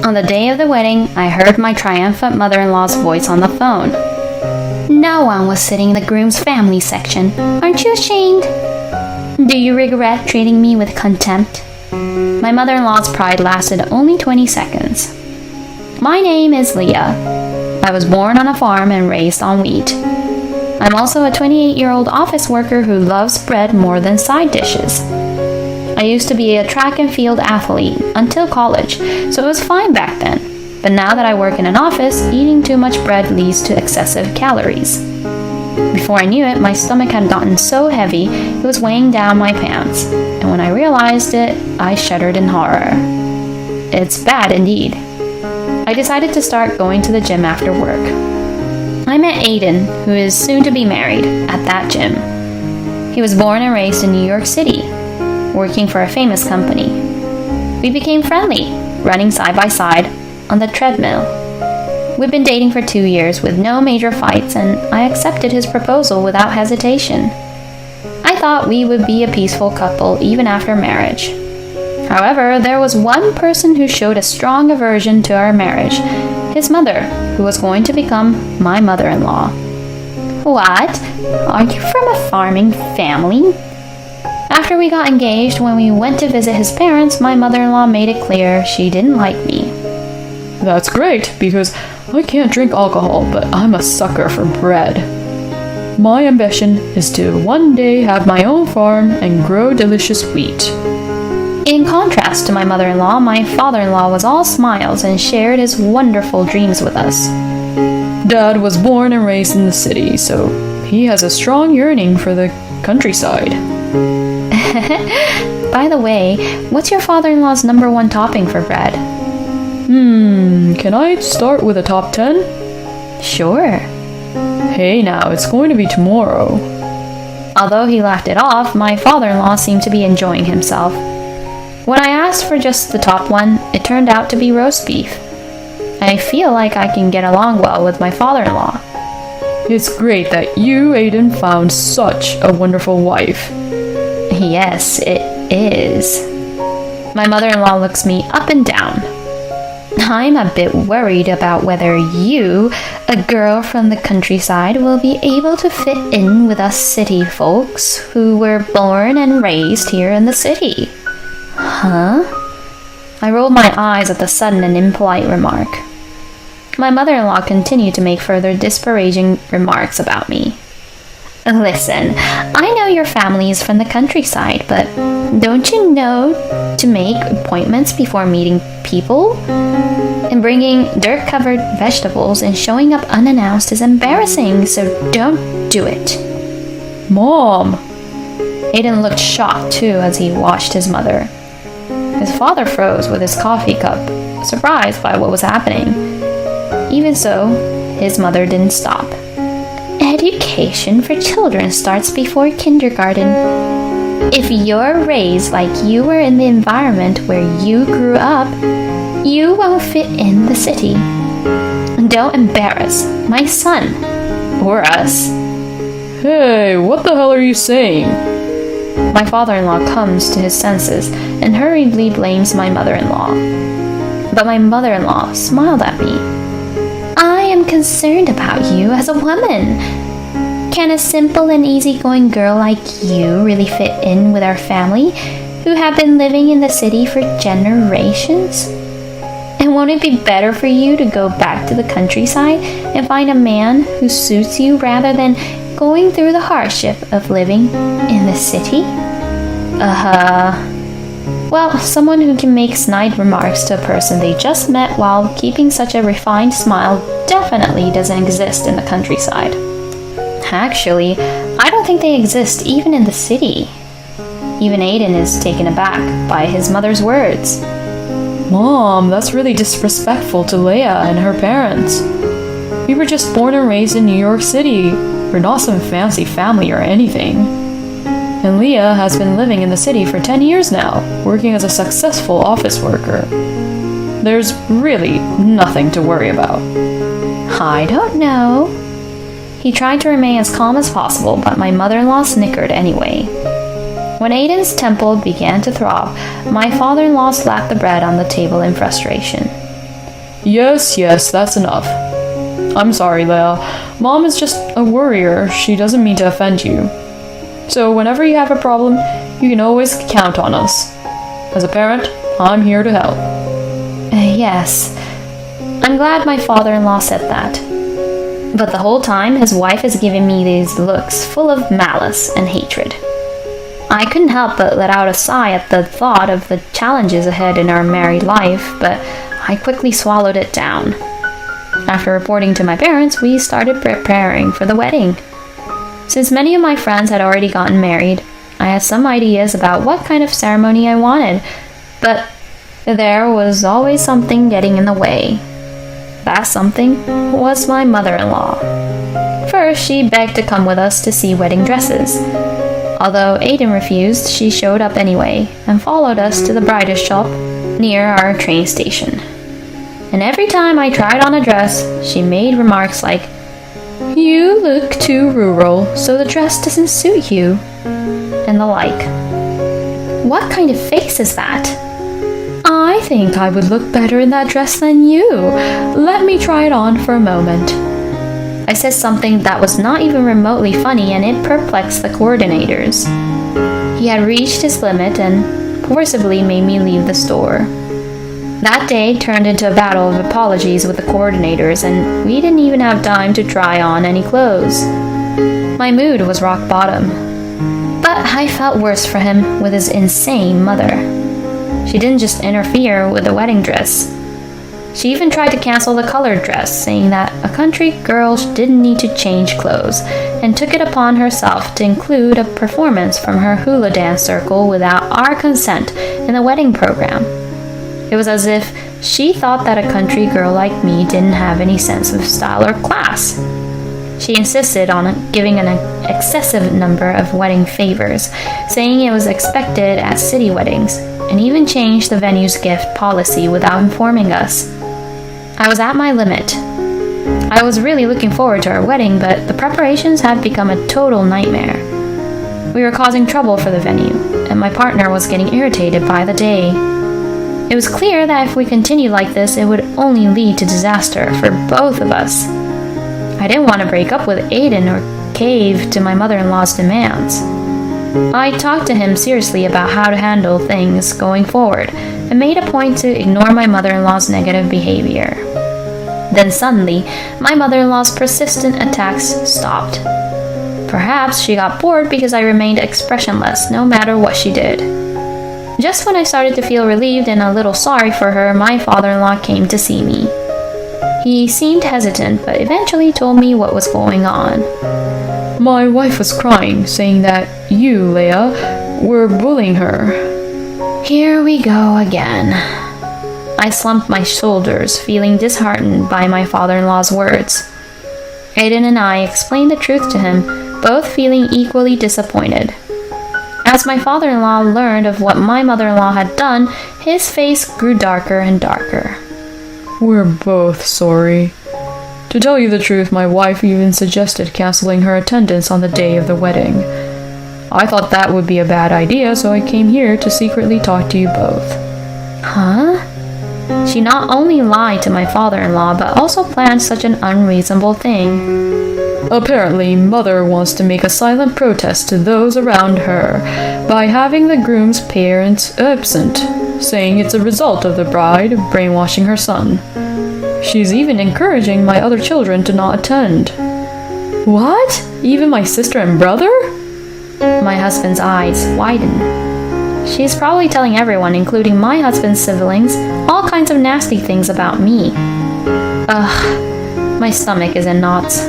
On the day of the wedding, I heard my triumphant mother-in-law's voice on the phone. No one was sitting in the groom's family section. Aren't you ashamed? Do you regret treating me with contempt? My mother-in-law's pride lasted only 20 seconds. My name is Leah. I was born on a farm and raised on wheat. I'm also a 28-year-old office worker who loves bread more than side dishes. I used to be a track and field athlete until college, so it was fine back then. But now that I work in an office, eating too much bread leads to excessive calories. Before I knew it, my stomach had gotten so heavy it was weighing down my pants, and when I realized it, I shuddered in horror. It's bad indeed. I decided to start going to the gym after work. I met Aiden, who is soon to be married, at that gym. He was born and raised in New York City, working for a famous company. We became friendly, running side by side on the treadmill. We've been dating for 2 years with no major fights, and I accepted his proposal without hesitation. I thought we would be a peaceful couple even after marriage. However, there was one person who showed a strong aversion to our marriage, his mother, who was going to become my mother-in-law. What? Are you from a farming family? After we got engaged, when we went to visit his parents, my mother-in-law made it clear she didn't like me. That's great, because I can't drink alcohol, but I'm a sucker for bread. My ambition is to one day have my own farm and grow delicious wheat. In contrast to my mother-in-law, my father-in-law was all smiles and shared his wonderful dreams with us. Dad was born and raised in the city, so he has a strong yearning for the countryside. By the way, what's your father-in-law's number one topping for bread? Can I start with a top 10? Sure. Hey now, it's going to be tomorrow. Although he laughed it off, my father-in-law seemed to be enjoying himself. When I asked for just the top one, it turned out to be roast beef. I feel like I can get along well with my father-in-law. It's great that you, Aiden, found such a wonderful wife. Yes, it is. My mother-in-law looks me up and down. I'm a bit worried about whether you, a girl from the countryside, will be able to fit in with us city folks who were born and raised here in the city. Huh? I rolled my eyes at the sudden and impolite remark. My mother-in-law continued to make further disparaging remarks about me. Listen, I know your family is from the countryside, but don't you know to make appointments before meeting people? And bringing dirt-covered vegetables and showing up unannounced is embarrassing, so don't do it. Mom! Aiden looked shocked too as he watched his mother. His father froze with his coffee cup, surprised by what was happening. Even so, his mother didn't stop. Education for children starts before kindergarten. If you're raised like you were in the environment where you grew up, you won't fit in the city. Don't embarrass my son or us. Hey, what the hell are you saying? My father-in-law comes to his senses and hurriedly blames my mother-in-law. But my mother-in-law smiled at me. I am concerned about you as a woman. Can a simple and easygoing girl like you really fit in with our family, who have been living in the city for generations? And won't it be better for you to go back to the countryside and find a man who suits you rather than going through the hardship of living in the city? Well, someone who can make snide remarks to a person they just met while keeping such a refined smile definitely doesn't exist in the countryside. Actually, I don't think they exist even in the city. Even Aiden is taken aback by his mother's words. Mom, that's really disrespectful to Leah and her parents. We were just born and raised in New York City. We're not some fancy family or anything. And Leah has been living in the city for 10 years now, working as a successful office worker. There's really nothing to worry about. I don't know. He tried to remain as calm as possible, but my mother-in-law snickered anyway. When Aiden's temple began to throb, my father-in-law slapped the bread on the table in frustration. Yes, that's enough. I'm sorry, Leia. Mom is just a worrier. She doesn't mean to offend you. So whenever you have a problem, you can always count on us. As a parent, I'm here to help. Yes. I'm glad my father-in-law said that. But the whole time, his wife is giving me these looks full of malice and hatred. I couldn't help but let out a sigh at the thought of the challenges ahead in our married life, but I quickly swallowed it down. After reporting to my parents, we started preparing for the wedding. Since many of my friends had already gotten married, I had some ideas about what kind of ceremony I wanted, but there was always something getting in the way. That something was my mother-in-law. First, she begged to come with us to see wedding dresses. Although Aiden refused, she showed up anyway and followed us to the bridal shop near our train station. And every time I tried on a dress, she made remarks like, "You look too rural, so the dress doesn't suit you," and the like. What kind of face is that? "I think I would look better in that dress than you. Let me try it on for a moment." I said something that was not even remotely funny, and it perplexed the coordinators. He had reached his limit and forcibly made me leave the store. That day turned into a battle of apologies with the coordinators, and we didn't even have time to try on any clothes. My mood was rock bottom. But I felt worse for him with his insane mother. She didn't just interfere with the wedding dress. She even tried to cancel the colored dress, saying that a country girl didn't need to change clothes, and took it upon herself to include a performance from her hula dance circle without our consent in the wedding program. It was as if she thought that a country girl like me didn't have any sense of style or class. She insisted on giving an excessive number of wedding favors, saying it was expected at city weddings, and even changed the venue's gift policy without informing us. I was at my limit. I was really looking forward to our wedding, but the preparations had become a total nightmare. We were causing trouble for the venue, and my partner was getting irritated by the day. It was clear that if we continued like this, it would only lead to disaster for both of us. I didn't want to break up with Aiden or cave to my mother-in-law's demands. I talked to him seriously about how to handle things going forward, and made a point to ignore my mother-in-law's negative behavior. Then suddenly, my mother-in-law's persistent attacks stopped. Perhaps she got bored because I remained expressionless no matter what she did. Just when I started to feel relieved and a little sorry for her, my father-in-law came to see me. He seemed hesitant, but eventually told me what was going on. My wife was crying, saying that you, Leia, were bullying her. Here we go again. I slumped my shoulders, feeling disheartened by my father-in-law's words. Aiden and I explained the truth to him, both feeling equally disappointed. As my father-in-law learned of what my mother-in-law had done, his face grew darker and darker. We're both sorry. To tell you the truth, my wife even suggested canceling her attendance on the day of the wedding. I thought that would be a bad idea, so I came here to secretly talk to you both. Huh? She not only lied to my father-in-law, but also planned such an unreasonable thing. Apparently, Mother wants to make a silent protest to those around her by having the groom's parents absent, saying it's a result of the bride brainwashing her son. She's even encouraging my other children to not attend. What? Even my sister and brother? My husband's eyes widened. She's probably telling everyone, including my husband's siblings, all kinds of nasty things about me. Ugh, my stomach is in knots.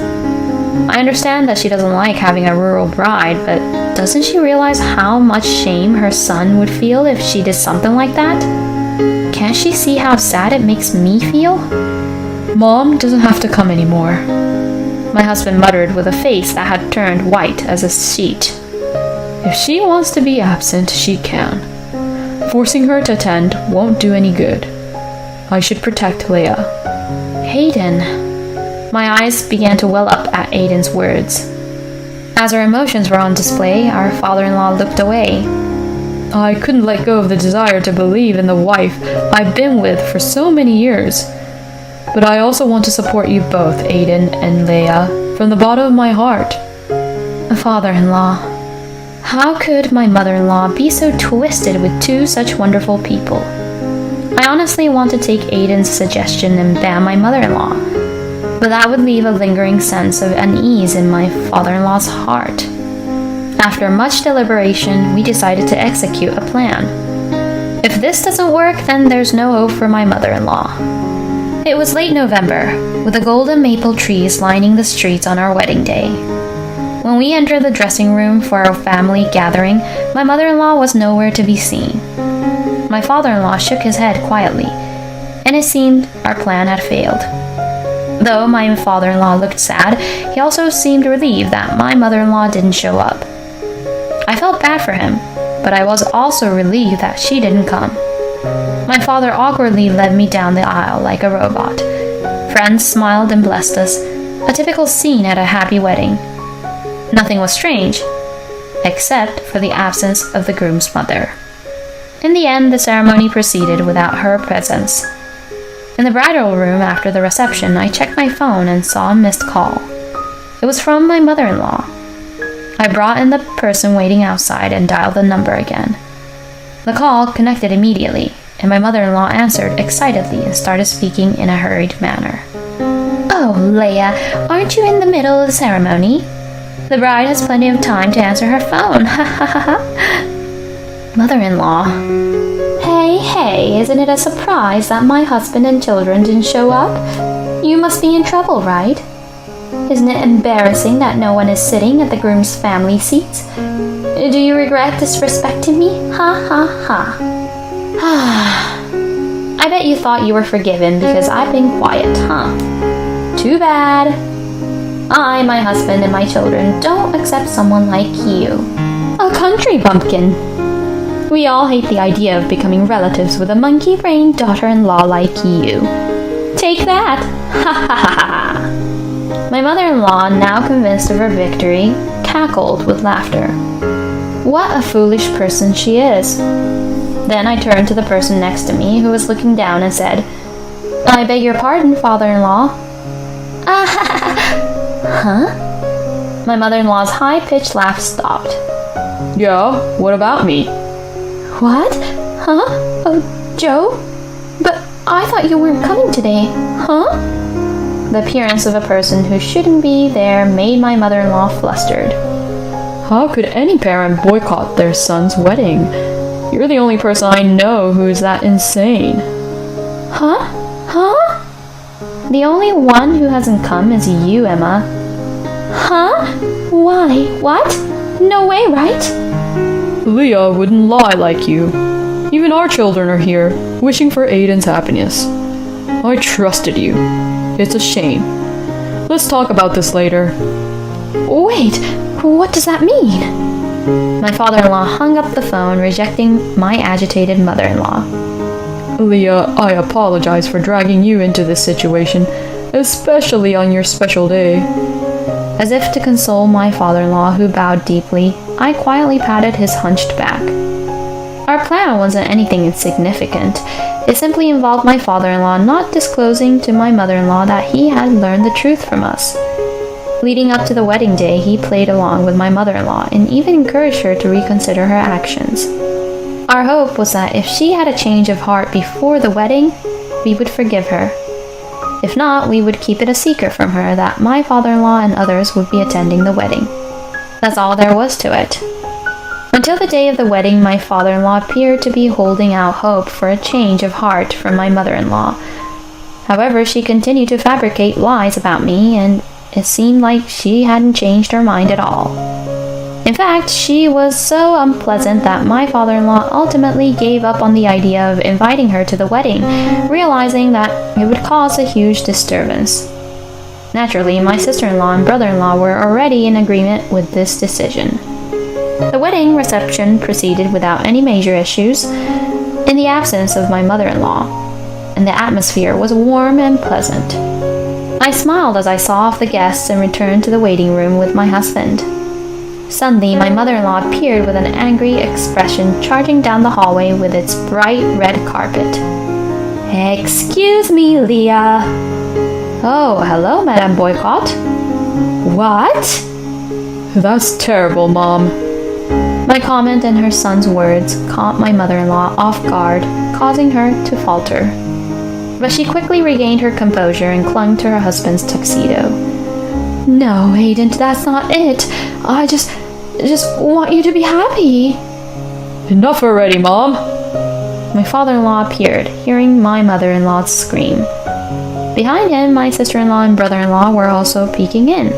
I understand that she doesn't like having a rural bride, but doesn't she realize how much shame her son would feel if she did something like that? Can't she see how sad it makes me feel? Mom doesn't have to come anymore, my husband muttered with a face that had turned white as a sheet. If she wants to be absent, she can. Forcing her to attend won't do any good. I should protect Leia. Aiden. My eyes began to well up at Aiden's words. As our emotions were on display, our father-in-law looked away. I couldn't let go of the desire to believe in the wife I've been with for so many years. But I also want to support you both, Aiden and Leia, from the bottom of my heart. Father-in-law, how could my mother-in-law be so twisted with two such wonderful people? I honestly want to take Aiden's suggestion and ban my mother-in-law, but that would leave a lingering sense of unease in my father-in-law's heart. After much deliberation, we decided to execute a plan. If this doesn't work, then there's no hope for my mother-in-law. It was late November, with the golden maple trees lining the streets on our wedding day. When we entered the dressing room for our family gathering, my mother-in-law was nowhere to be seen. My father-in-law shook his head quietly, and it seemed our plan had failed. Though my father-in-law looked sad, he also seemed relieved that my mother-in-law didn't show up. I felt bad for him, but I was also relieved that she didn't come. My father awkwardly led me down the aisle like a robot. Friends smiled and blessed us, a typical scene at a happy wedding. Nothing was strange, except for the absence of the groom's mother. In the end, the ceremony proceeded without her presence. In the bridal room after the reception, I checked my phone and saw a missed call. It was from my mother-in-law. I brought in the person waiting outside and dialed the number again. The call connected immediately, and my mother-in-law answered excitedly and started speaking in a hurried manner. "Oh, Leia, aren't you in the middle of the ceremony? The bride has plenty of time to answer her phone. Ha ha ha ha." Mother-in-law. Hey, isn't it a surprise that my husband and children didn't show up? You must be in trouble, right? Isn't it embarrassing that no one is sitting at the groom's family seats? Do you regret disrespecting me? Ha ha ha. I bet you thought you were forgiven because I've been quiet, huh? Too bad. I, my husband, and my children don't accept someone like you. A country bumpkin. We all hate the idea of becoming relatives with a monkey-brained daughter-in-law like you. Take that! Ha ha ha ha! My mother-in-law, now convinced of her victory, cackled with laughter. What a foolish person she is. Then I turned to the person next to me, who was looking down, and said, "I beg your pardon, father-in-law." Huh? My mother-in-law's high-pitched laugh stopped. Yeah, what about me? What? Huh? Oh, Joe? But I thought you weren't coming today, huh? The appearance of a person who shouldn't be there made my mother-in-law flustered. How could any parent boycott their son's wedding? You're the only person I know who's that insane. Huh? Huh? The only one who hasn't come is you, Emma. Huh? Why? What? No way, right? Leah wouldn't lie like you. Even our children are here, wishing for Aiden's happiness. I trusted you. It's a shame. Let's talk about this later. Wait, what does that mean? My father-in-law hung up the phone, rejecting my agitated mother-in-law. Leah, I apologize for dragging you into this situation, especially on your special day. As if to console my father-in-law, who bowed deeply, I quietly patted his hunched back. Our plan wasn't anything insignificant. It simply involved my father-in-law not disclosing to my mother-in-law that he had learned the truth from us. Leading up to the wedding day, he played along with my mother-in-law and even encouraged her to reconsider her actions. Our hope was that if she had a change of heart before the wedding, we would forgive her. If not, we would keep it a secret from her that my father-in-law and others would be attending the wedding. That's all there was to it. Until the day of the wedding, my father-in-law appeared to be holding out hope for a change of heart from my mother-in-law. However, she continued to fabricate lies about me, and it seemed like she hadn't changed her mind at all. In fact, she was so unpleasant that my father-in-law ultimately gave up on the idea of inviting her to the wedding, realizing that it would cause a huge disturbance. Naturally, my sister-in-law and brother-in-law were already in agreement with this decision. The wedding reception proceeded without any major issues, in the absence of my mother-in-law, and the atmosphere was warm and pleasant. I smiled as I saw off the guests and returned to the waiting room with my husband. Suddenly, my mother-in-law appeared with an angry expression, charging down the hallway with its bright red carpet. Excuse me, Leah. Oh, hello, Madame Boycott. What? That's terrible, Mom. My comment and her son's words caught my mother-in-law off guard, causing her to falter. But she quickly regained her composure and clung to her husband's tuxedo. No, Aiden, that's not it. I just want you to be happy. Enough already, Mom. My father-in-law appeared, hearing my mother-in-law's scream. Behind him, my sister-in-law and brother-in-law were also peeking in.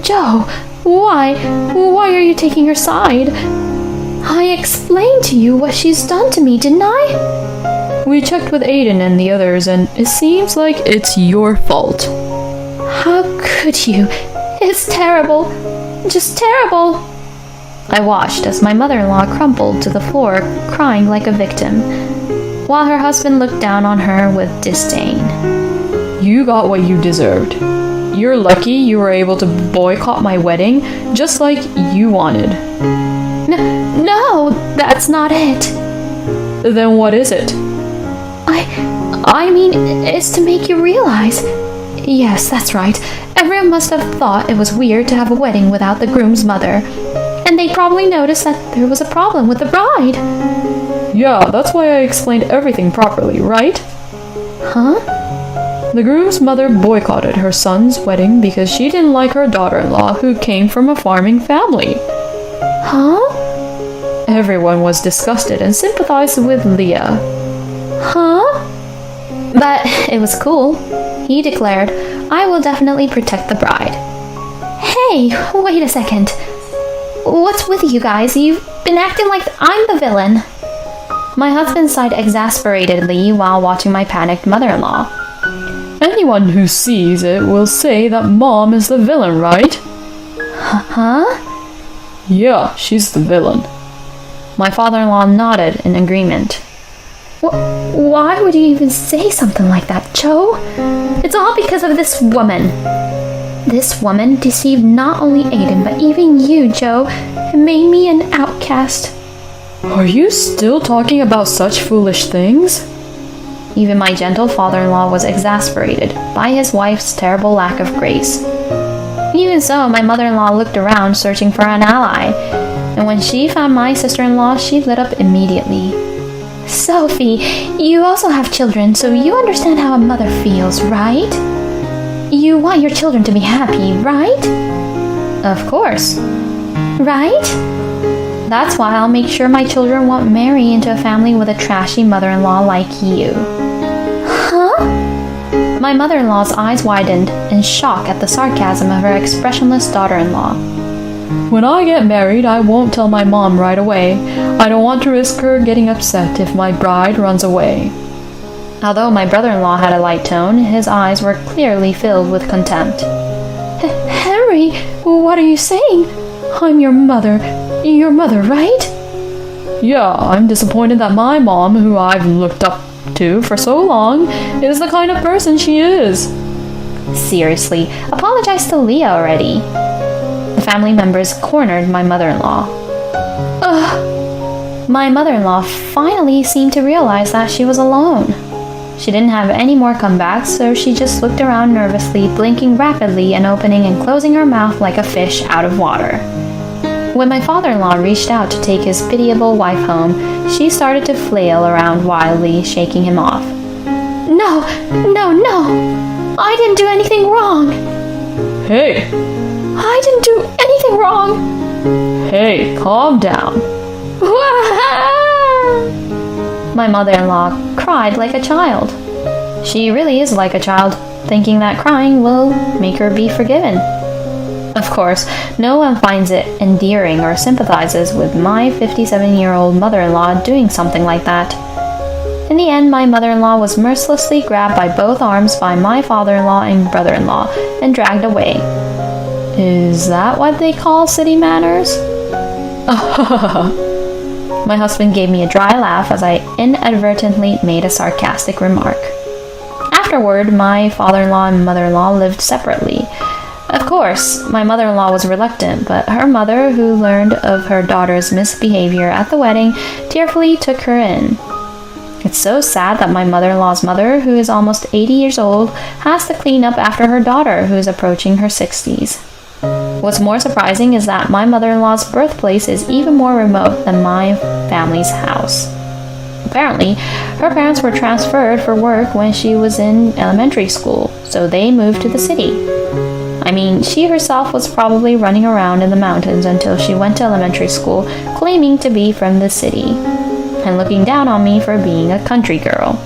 Joe, why are you taking her side? I explained to you what she's done to me, didn't I? We checked with Aiden and the others, and it seems like it's your fault. How could you? It's terrible. Just terrible. I watched as my mother-in-law crumpled to the floor, crying like a victim, while her husband looked down on her with disdain. You got what you deserved. You're lucky you were able to boycott my wedding, just like you wanted. No, that's not it. Then what is it? I mean, it's to make you realize. Yes, that's right. Everyone must have thought it was weird to have a wedding without the groom's mother. And they probably noticed that there was a problem with the bride. Yeah, that's why I explained everything properly, right? Huh? The groom's mother boycotted her son's wedding because she didn't like her daughter-in-law who came from a farming family. Huh? Everyone was disgusted and sympathized with Leah. Huh? But it was cool. He declared, I will definitely protect the bride. Hey, wait a second. What's with you guys? You've been acting like I'm the villain. My husband sighed exasperatedly while watching my panicked mother-in-law. Anyone who sees it will say that Mom is the villain, right? Huh? Yeah, she's the villain. My father-in-law nodded in agreement. Why would you even say something like that, Joe? It's all because of this woman. This woman deceived not only Aiden, but even you, Joe, and made me an outcast. Are you still talking about such foolish things? Even my gentle father-in-law was exasperated by his wife's terrible lack of grace. Even so, my mother-in-law looked around searching for an ally, and when she found my sister-in-law, she lit up immediately. Sophie, you also have children, so you understand how a mother feels, right? You want your children to be happy, right? Of course. Right? That's why I'll make sure my children won't marry into a family with a trashy mother-in-law like you. Huh? My mother-in-law's eyes widened in shock at the sarcasm of her expressionless daughter-in-law. When I get married, I won't tell my mom right away. I don't want to risk her getting upset if my bride runs away. Although my brother-in-law had a light tone, his eyes were clearly filled with contempt. Henry, what are you saying? I'm your mother. Your mother, right? Yeah, I'm disappointed that my mom, who I've looked up to for so long, is the kind of person she is. Seriously, apologize to Leah already. The family members cornered my mother-in-law. Ugh. My mother-in-law finally seemed to realize that she was alone. She didn't have any more comebacks, so she just looked around nervously, blinking rapidly and opening and closing her mouth like a fish out of water. When my father-in-law reached out to take his pitiable wife home, she started to flail around wildly, shaking him off. No! I didn't do anything wrong! Hey! I didn't do anything wrong! Hey, calm down. My mother-in-law cried like a child. She really is like a child, thinking that crying will make her be forgiven. Of course, no one finds it endearing or sympathizes with my 57-year-old mother-in-law doing something like that. In the end, my mother-in-law was mercilessly grabbed by both arms by my father-in-law and brother-in-law and dragged away. Is that what they call city manners? My husband gave me a dry laugh as I inadvertently made a sarcastic remark. Afterward, my father-in-law and mother-in-law lived separately. Of course, my mother-in-law was reluctant, but her mother, who learned of her daughter's misbehavior at the wedding, tearfully took her in. It's so sad that my mother-in-law's mother, who is almost 80 years old, has to clean up after her daughter, who is approaching her 60s. What's more surprising is that my mother-in-law's birthplace is even more remote than my family's house. Apparently, her parents were transferred for work when she was in elementary school, so they moved to the city. I mean, she herself was probably running around in the mountains until she went to elementary school, claiming to be from the city, and looking down on me for being a country girl.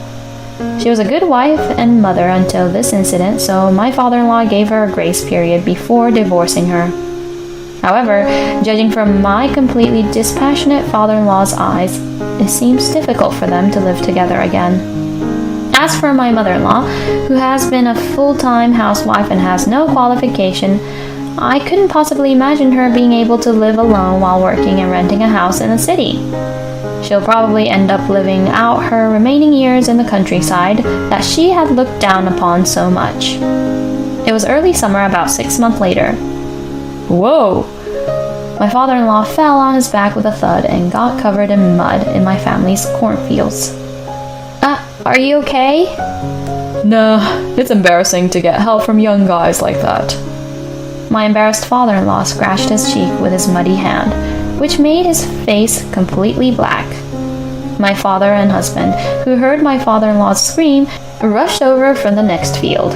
She was a good wife and mother until this incident, so my father-in-law gave her a grace period before divorcing her. However, judging from my completely dispassionate father-in-law's eyes, it seems difficult for them to live together again. As for my mother-in-law, who has been a full-time housewife and has no qualification, I couldn't possibly imagine her being able to live alone while working and renting a house in the city. She'll probably end up living out her remaining years in the countryside that she had looked down upon so much. It was early summer, about 6 months later. Whoa! My father-in-law fell on his back with a thud and got covered in mud in my family's cornfields. Are you okay? Nah, it's embarrassing to get help from young guys like that. My embarrassed father-in-law scratched his cheek with his muddy hand, which made his face completely black. My father and husband, who heard my father-in-law's scream, rushed over from the next field.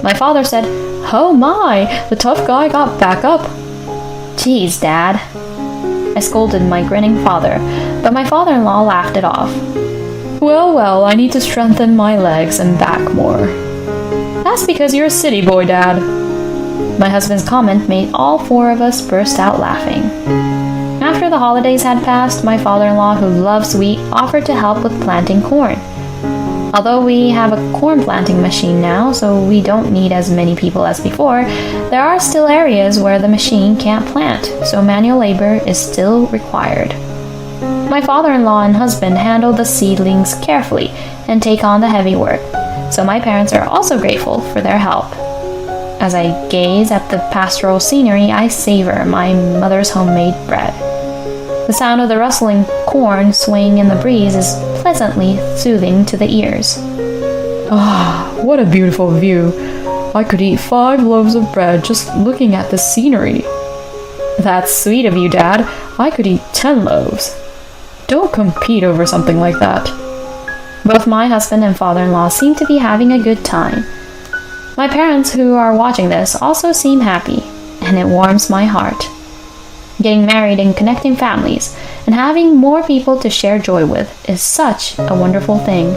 My father said, "Oh my, the tough guy got back up." "Geez, Dad," I scolded my grinning father, but my father-in-law laughed it off. Well, I need to strengthen my legs and back more. That's because you're a city boy, Dad. My husband's comment made all four of us burst out laughing. After the holidays had passed, my father-in-law, who loves wheat, offered to help with planting corn. Although we have a corn planting machine now, so we don't need as many people as before, there are still areas where the machine can't plant, so manual labor is still required. My father-in-law and husband handle the seedlings carefully and take on the heavy work, so my parents are also grateful for their help. As I gaze at the pastoral scenery, I savor my mother's homemade bread. The sound of the rustling corn swaying in the breeze is pleasantly soothing to the ears. What a beautiful view. I could eat 5 loaves of bread just looking at the scenery. That's sweet of you, Dad. I could eat 10 loaves. Don't compete over something like that. Both my husband and father-in-law seem to be having a good time. My parents, who are watching this, also seem happy, and it warms my heart. Getting married and connecting families, and having more people to share joy with is such a wonderful thing.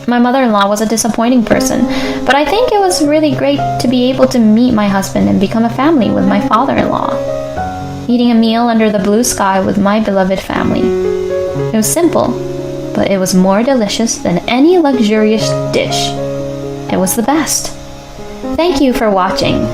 My mother-in-law was a disappointing person, but I think it was really great to be able to meet my husband and become a family with my father-in-law. Eating a meal under the blue sky with my beloved family. It was simple, but it was more delicious than any luxurious dish. It was the best. Thank you for watching.